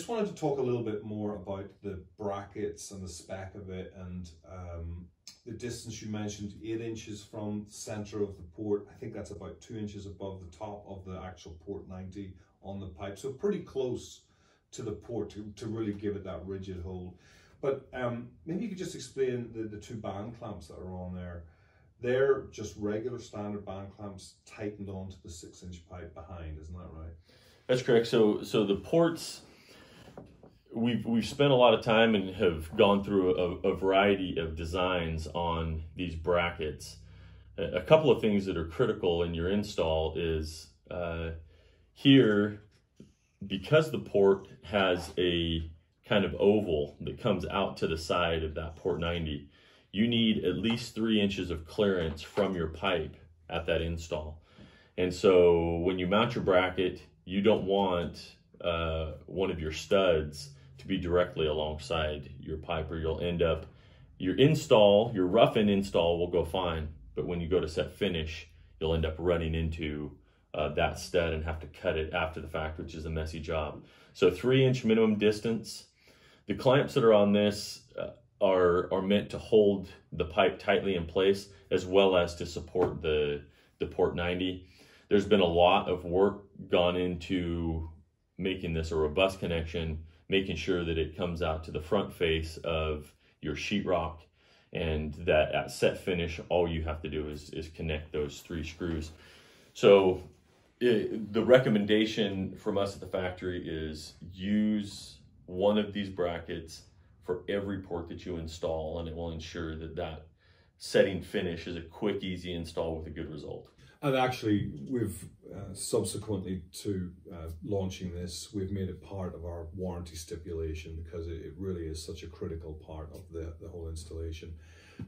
just wanted to talk a little bit more about the brackets and the spec of it, and the distance you mentioned, 8 inches from the center of the port. I think that's about 2 inches above the top of the actual port 90 on the pipe. So pretty close to the port to really give it that rigid hold. But maybe you could just explain the two band clamps that are on there. They're just regular standard band clamps tightened onto the 6-inch pipe behind, isn't that right? That's correct. So the ports, we've spent a lot of time and have gone through a variety of designs on these brackets. A couple of things that are critical in your install is here, because the port has a kind of oval that comes out to the side of that port 90, you need at least 3 inches of clearance from your pipe at that install. And so when you mount your bracket, you don't want one of your studs to be directly alongside your pipe, or you'll end up, your rough-in install will go fine, but when you go to set finish, you'll end up running into that stud and have to cut it after the fact, which is a messy job. So 3-inch minimum distance. The clamps that are on this are meant to hold the pipe tightly in place, as well as to support the port 90. There's been a lot of work gone into making this a robust connection, making sure that it comes out to the front face of your sheetrock, and that at set finish, all you have to do is connect those 3 screws. So the recommendation from us at the factory is use one of these brackets for every port that you install, and it will ensure that setting finish is a quick, easy install with a good result. And actually, we've subsequently to launching this, we've made it part of our warranty stipulation, because it really is such a critical part of the whole installation.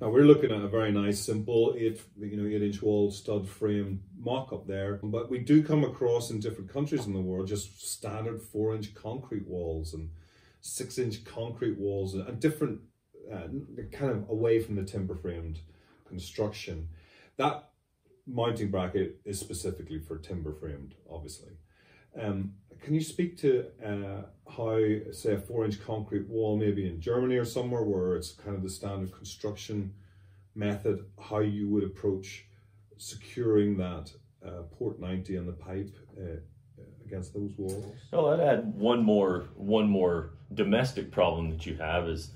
Now we're looking at a very nice, simple 8-inch wall stud frame mock-up there, but we do come across in different countries in the world just standard 4-inch concrete walls and 6-inch concrete walls, and different kind of away from the timber framed construction. That mounting bracket is specifically for timber framed, obviously. Can you speak to how, say, a 4-inch concrete wall, maybe in Germany or somewhere where it's kind of the standard construction method, how you would approach securing that port 90 and the pipe against those walls? Well, I'd add one more domestic problem that you have is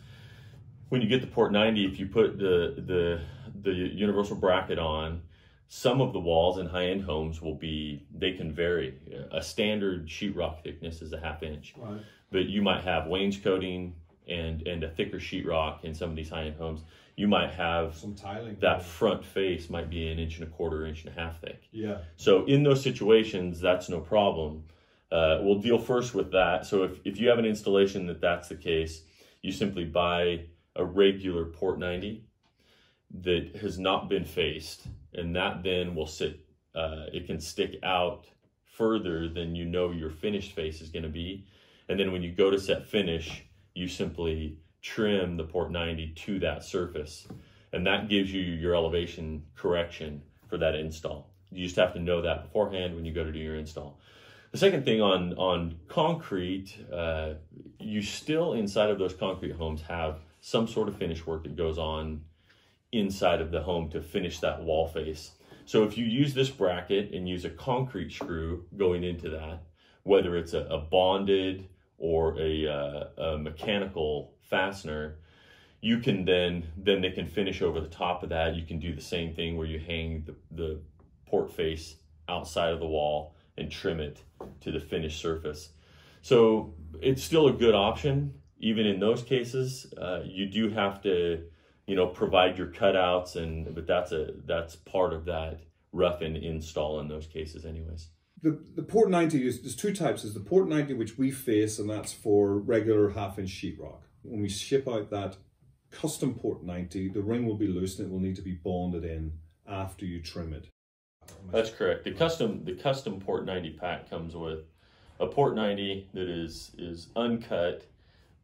when you get the port 90, if you put the universal bracket on, some of the walls in high-end homes they can vary. A standard sheetrock thickness is a 1/2 inch, right, but you might have wainscoting and a thicker sheetrock in some of these high-end homes. You might have some tiling. That front face might be 1.25 inches, 1.5 inches thick. Yeah. So in those situations, that's no problem. We'll deal first with that. So if you have an installation that's the case, you simply buy a regular port 90 that has not been faced, and that then will sit, it can stick out further than your finished face is going to be. And then when you go to set finish, you simply trim the port 90 to that surface, and that gives you your elevation correction for that install. You just have to know that beforehand when you go to do your install. The second thing on concrete, you still inside of those concrete homes have some sort of finish work that goes on inside of the home to finish that wall face. So if you use this bracket and use a concrete screw going into that, whether it's a bonded or a mechanical fastener, you can then they can finish over the top of that. You can do the same thing where you hang the port face outside of the wall and trim it to the finished surface. So it's still a good option. Even in those cases, you do have to provide your cutouts, but that's part of that rough-in install in those cases anyways. The port 90, there's 2 types. There's the port 90 which we face, and that's for regular 1/2 inch sheetrock. When we ship out that custom port 90, the ring will be loose and it will need to be bonded in after you trim it. That's correct. The custom port 90 pack comes with a port 90 that is uncut,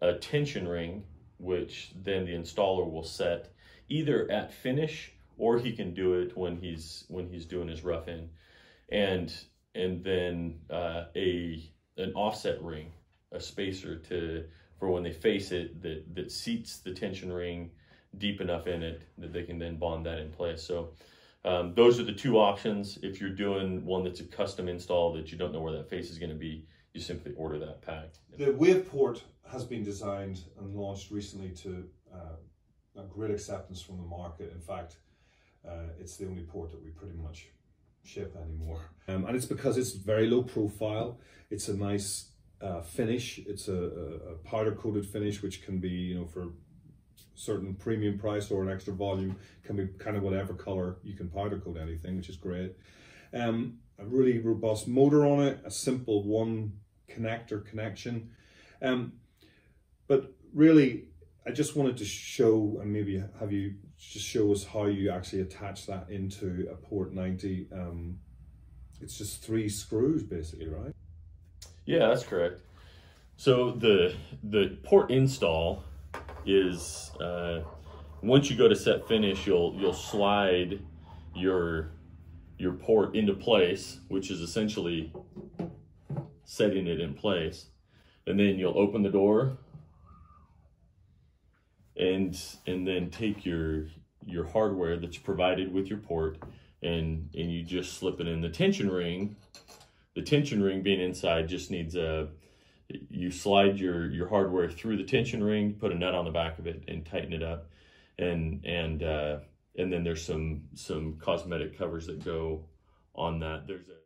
a tension ring, which then the installer will set either at finish, or he can do it when he's doing his rough in, and then an offset ring a spacer for when they face it that seats the tension ring deep enough in it that they can then bond that in place. So those are the two options. If you're doing one that's a custom install that you don't know where that face is going to be, you simply order that pack. The wave port has been designed and launched recently to a great acceptance from the market. In fact, it's the only port that we pretty much ship anymore. And it's because it's very low profile. It's a nice finish. It's a powder coated finish, which can be, you know, for certain premium price or an extra volume, can be kind of whatever color. You can powder coat anything, which is great. A really robust motor on it, a simple one connector connection. But really, I just wanted to show, and maybe have you just show us how you actually attach that into a Port 90. It's just 3 screws basically, right? Yeah, that's correct. So the port install is once you go to set finish, you'll slide your port into place, which is essentially setting it in place, and then you'll open the door and then take your hardware that's provided with your port and you just slip it in. The tension ring being inside just needs you slide your hardware through the tension ring, put a nut on the back of it and tighten it up, and then there's some cosmetic covers that go on that. There's a